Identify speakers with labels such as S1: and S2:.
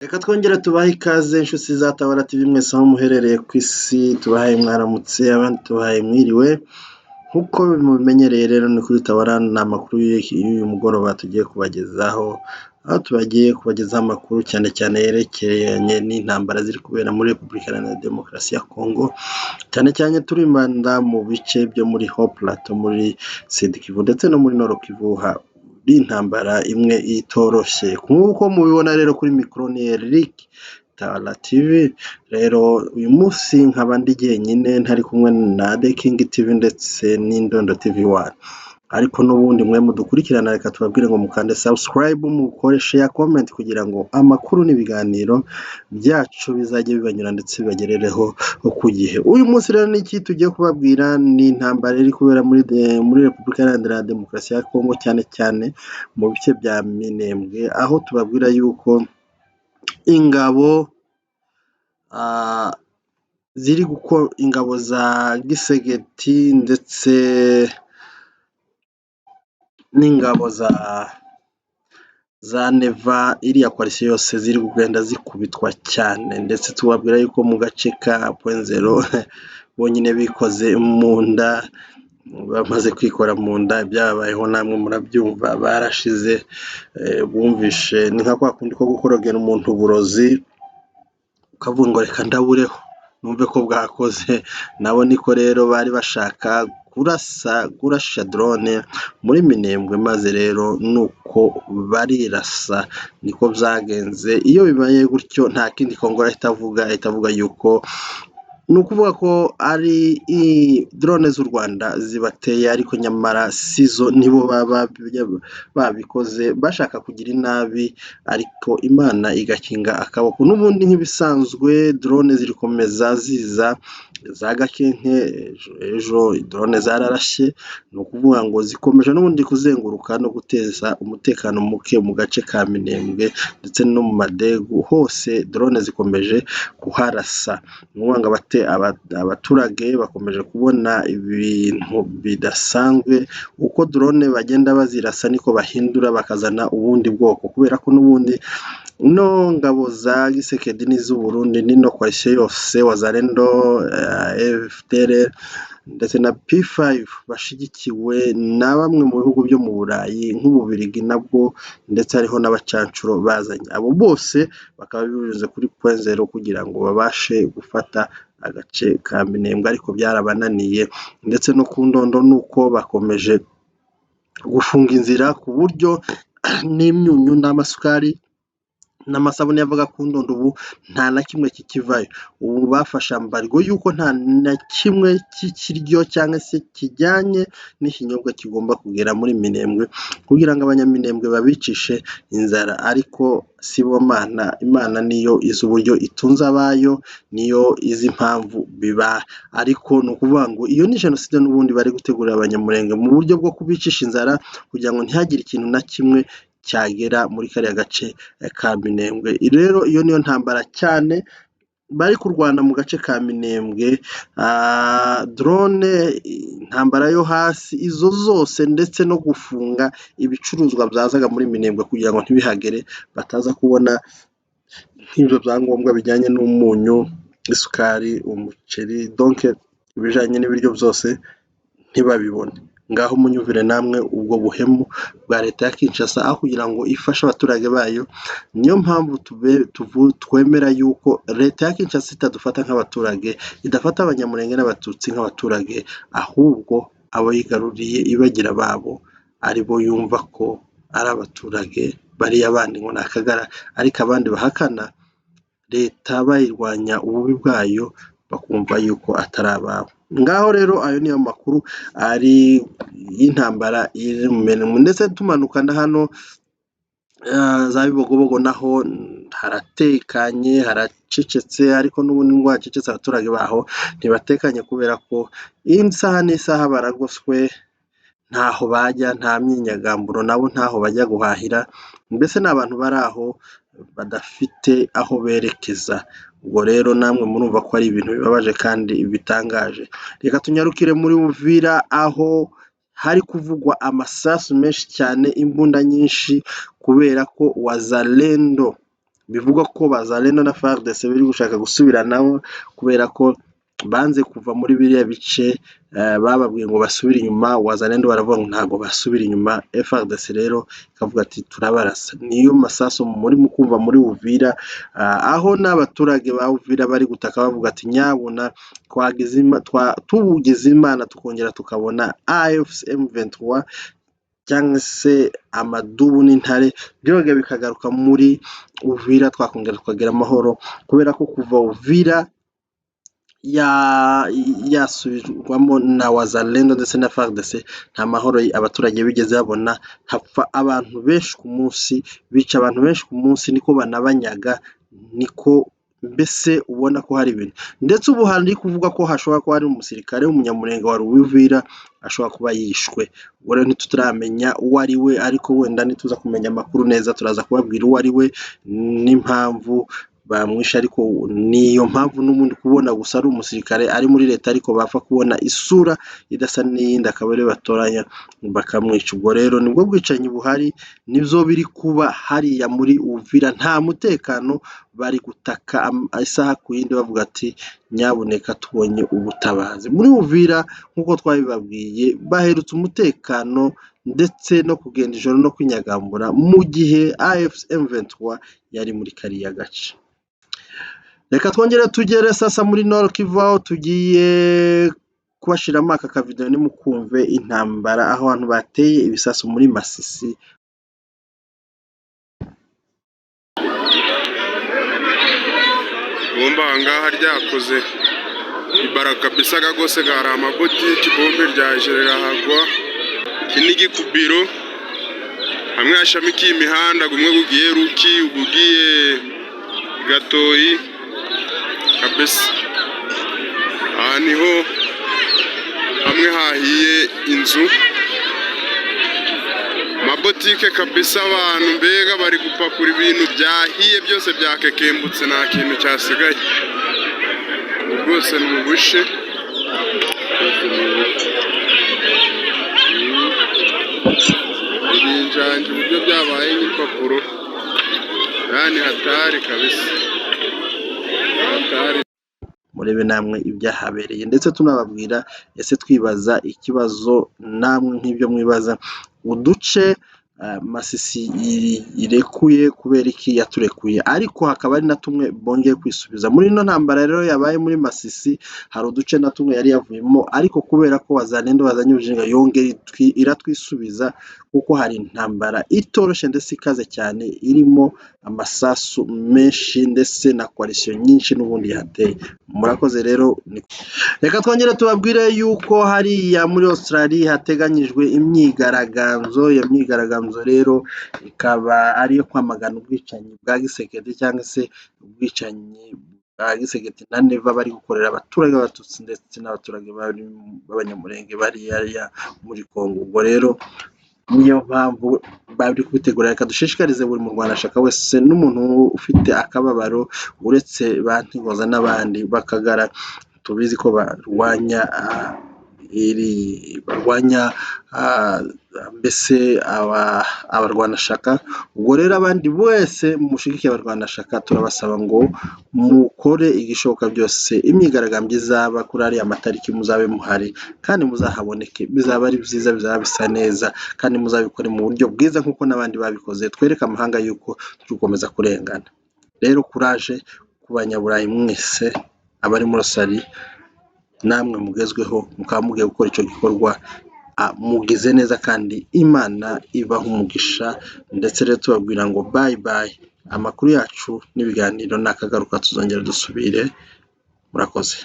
S1: Reka twongere tubahe ikaze inshuti za Tabara TV mwese aho muherereye ku isi, tubahaye mwaramutse abandi tubahaye mwiriwe. Nk'uko mubimenyereye rero ni kuri Tabara, ni amakuru y'uyu mugoroba tugiye kubagezaho, aho tubagiye kubagezaho amakuru cyane cyane yerekeranye n'intambara ziri kubera muri Repubulika Iharanira Demokarasi ya Kongo, cyane cyane turibanda mu bice byo muri Haut Plateau, muri Sud Kivu ndetse no muri Nord Kivu. Intambara imwe itoroshye nk'uko mubibona rero kuri mikoro ni Eric Tabara TV. Rero uyu munsi nkaba ndi jyenyine ntari kumwe na The King TV ndetse n'Indondo TV1, ariko n'ubundi mwe mudukurikirana reka tubabwire ngo mukande subscribe, mukoreshe ya comment kugira ngo amakuru n'ibiganiro byacu bizajye bibanyura ndetse bibagerereho ku gihe. Uyu munsi rero niki tugiye kubabwira ni intambara iri kubera muri Repubulika Iharanira Demokarasi ya Kongo, cyane cyane mu bice bya Minembwe, aho tubabwira yuko ingabo ingabo za Gisegeti ndetse n'ingabo za Neva, iriya koalisiyo yose ziri kugenda zikubitwa cyane, ndetse tubabwira yuko mu gace ka .0 bonyine bikoze mu nda, bamaze kwikora mu nda, byabayeho namwe murabyumva, barashize. Bumvishe ni nka kwa kundi ko gukorogera umuntu uburozi ukavuga ngo reka ndabureho numve ko bwakoze, nabo niko rero bari bashaka kurasha drone muri Minembwe, maze rero nuko barirasa, niko byagenze. Iyo bibaye gutyo nta kindi Kongo ahita avuga yuko ni ukuvuga ko ari drone z'u Rwanda zibateye, ariko nyamara sizo, nibo babikoze bashaka kugira inabi, ariko Imana igakinga akaboko. N'ubundi nk'ibisanzwe drone zirikomeza ziza za gakenke, ejo drone zararashye, ni ukuvuga ngo zikomeje n'ubundi kuzenguruka no guteza umutekano muke mu gace ka Minembwe ndetse no mu Madegu, hose drone zikomeje kuharasa. Ni ukuvuga ngo abaturage bakomeje kubona ibintu bidasanzwe, uko drone bagenda bazirasa niko bahindura bakazana ubundi bwoko, kubera ko n'ubundi no ngabo za Gisekedi n'iz'u Burundi n'ino koalisiyo yose Wazalendo, FDLR ndetse na P5 bashigikiwe na bamwe mu bihugu byo mu Burayi nk'Ububirigi nabwo, ndetse hariho n'abacancuro bazanye, abo bose bakaba binyuze kuri .0 kugira ngo babashe gufata agace ka Minembwe, ariko byarabananiye. Ndetse no ku Ndondo nuko bakomeje gufunga inzira, ku buryo n'imyunyu n'amasukari n'amasabune yavaga ku Ndondo ubu nta na kimwe kikivayo. Ubu bafashe ambargo yuko nta na kimwe cy'ikiryo cyangwa se kijyanye n'ikinyobwa kigomba kugera muri Minembwe, kugira ngo abanyaminembwe babicishe inzara. Ariko si bo Mana, Imana niyo izi uburyo itunze abayo, niyo izi impamvu biba, ariko ni ukuvuga ngo iyo ni jenoside n'ubundi bari gutegurira abanyamurenge mu buryo bwo kubicisha inzara, kugira ngo ntihagire ikintu na kimwe cyagera muri kariya gace ka Minembwe. Rero iyo niyo ntambara cyane bari kurwana mu gace ka Minembwe. Drone, intambara yo hasi, izo zose, ndetse no gufunga ibicuruzwa byazaga muri Minembwe kugira ngo ntibihagere, bataza kubona nk'ibyo byangombwa bijyanye n'umunyu, isukari, umuceri, donc ibijyanye n'ibiryo byose ntibabibone. Ngaho munyumvire namwe ubwo buhemu bwa leta ya Kinshasa, aho kugira ngo ifashe abaturage bayo. Niyo mpamvu twemera yuko leta ya Kinshasa itadufata nk'abaturage, idafata abanyamurenge n'abatutsi nk'abaturage, ahubwo abo yigaruriye ibagira babo, aribo yumva ko ari abaturage, bariya abandi ngo ni akagara, ariko abandi bahakana leta bayirwanya ububi bwayo bakumva yuko atari ababo. Ngaho rero ayo niyo makuru ari y'intambara iri mu Minembwe. Ndetse tumanuka na hano za Bibogobogo naho haratekanye, haracecetse, ariko n'ubundi ngo hacecetse abaturage baho ntibatekanye, kubera ko isaha n'isaha baragoswe, ntaho bajya, nta myinyagamburo, nabo ntaho bajya guhahira, mbese n'abantu bari aho badafite aho berekeza. Ubwo rero namwe murumva ko ari ibintu bibabaje kandi bitangaje. Reka tunyarukire muri Uvira, aho hari kuvugwa amasasu menshi cyane, imbunda nyinshi, kubera ko Wazalendo bivugwa ko Bazalendo na FARDC biri gushaka gusubiranaho kubera ko banze kuva muri biriya bice bababwiye ngo basubire inyuma. Wazalendo baravuga ngo ntago basubira inyuma. FARDC rero ikavuga ati turabarasa. Niyo masaso muri mukumva muri Uvira, aho n'abaturage ba Uvira bari gutaka bavuga ati nyabuna tugize imana tukongera tukabona AFC M23 cyangwa se amadubu n'intare byoga bikagaruka muri Uvira, twakongera tukagira amahoro, kubera ko kuva Uvira yasubirwamo na Wazalendo ndetse na FARDC nta mahoro abaturage bigeze babona. Hapfa abantu benshi ku munsi, bica abantu benshi ku munsi, niko banabanyaga, niko mbese ubona ko hari ibintu. Ndetse ubu hari kuvuga ko hashobora kuba hari umusirikare w'umunyamurenge wa Uvira ashobora kuba yishwe. Ubwo rero ntituramenya uwo ari we, ariko wenda nituza kumenya amakuru neza turaza kubabwira uwo ari we n'impamvu bamwisha. Ariko niyo mpamvu n'ubundi kubona gusa ari umusirikare ari muri leta ariko bapfa kubona isura idasa n'iyindi akaba ari batoranya bakamwica. Ubwo rero nibwo bwicanyi buhari, nibyo biri kuba hariya muri Uvira. Nta mutekano, bari gutaka isaha ku yindi bavuga ati nyabuneka tubonye ubutabazi. Muri Uvira nk'uko twabibabwiye baherutse umutekano ndetse no kugenda ijoro no kwinyagambura mu gihe AFC M23 yari muri kariya gace. Reka twongere tugere sasa muri Nord Kivu, aho tugiye kubashiramo aka kavideo nimukumve intambara aho abantu bateye ibisasu muri Masisi.
S2: Bomba ngaha ryakoze ibara kabisa, gagose gari amabotiki, bombe ryaje rirahagwa. Kinigi kubiro hamwe hashamikiye imihanda, gumwe gugiye Ruki, ugugiye Gatoyi kabisa. Aha niho hamwe hahiye inzu, mabotike kabisa. Abantu mbega bari gupakura ibintu byahiye byose byakekembutse, nta kintu cyasigaye rwose. Ni ubushe ibinjanje uburyo byabaye nk'ipapuro, yani hatari kabisa, hatari.
S1: Murebe namwe ibyahabereye, ndetse tunababwira ese twibaza ikibazo namwe nk'ibyo mwibaza, uduce Masisi irekuye kubera iki yaturekuye, ariko hakaba ari na tumwe bongeye kwisubiza. Muri ino ntambara rero yabaye muri Masisi hari uduce na tumwe yari yavuyemo, ariko kubera ko Wazalendo bazanye ubujinga yongera iratwisubiza, kuko hari intambara itoroshe ndetse ikaze cyane irimo amasasu menshi ndetse na coalition nyinshi n'ubundi yateye. Murakoze rero. Reka twongere tubabwire yuko hariya muri Australia hateganyijwe imyigaragambyo. Iyo myigaragambyo rero ikaba ariyo kwamagana ubwicanyi bwa Gisekedi, cyangwa se ubwicanyi bwa Gisekedi na Neva bari gukorera abaturage b'Abatutsi ndetse n'abaturage b'Abanyamurenge bari hariya muri Kongo. Ubwo rero niyo mpamvu bari kubitegura. Reka dushishikarize buri mu Rwanda shaka wese n'umuntu ufite akababaro, uretse bantigoza n'abandi bakagara, tubizi ko barwanya mbese abarwanashaka. Ubwo rero abandi bose mushigikiye abarwanashaka turabasaba ngo mukore igishoboka byose imyigaragambyo izaba kuri ariya matariki muzabe muhari kandi muzahaboneke. Bizaba ari byiza, bizaba bisa neza, kandi muzabikore mu buryo bwiza nk'uko n'abandi babikoze. Twereke amahanga yuko tukomeza kurengana. Rero kuraje ku banyaburayi mwese, abari muri Australia namwe mugezweho, mukaba mugiye gukora icyo gikorwa, mugize neza kandi Imana ibaha umugisha. Ndetse rero tubabwira ngo bye bye. Amakuru yacu n'ibiganiro nakagaruka, tuzongera dusubire. Murakoze.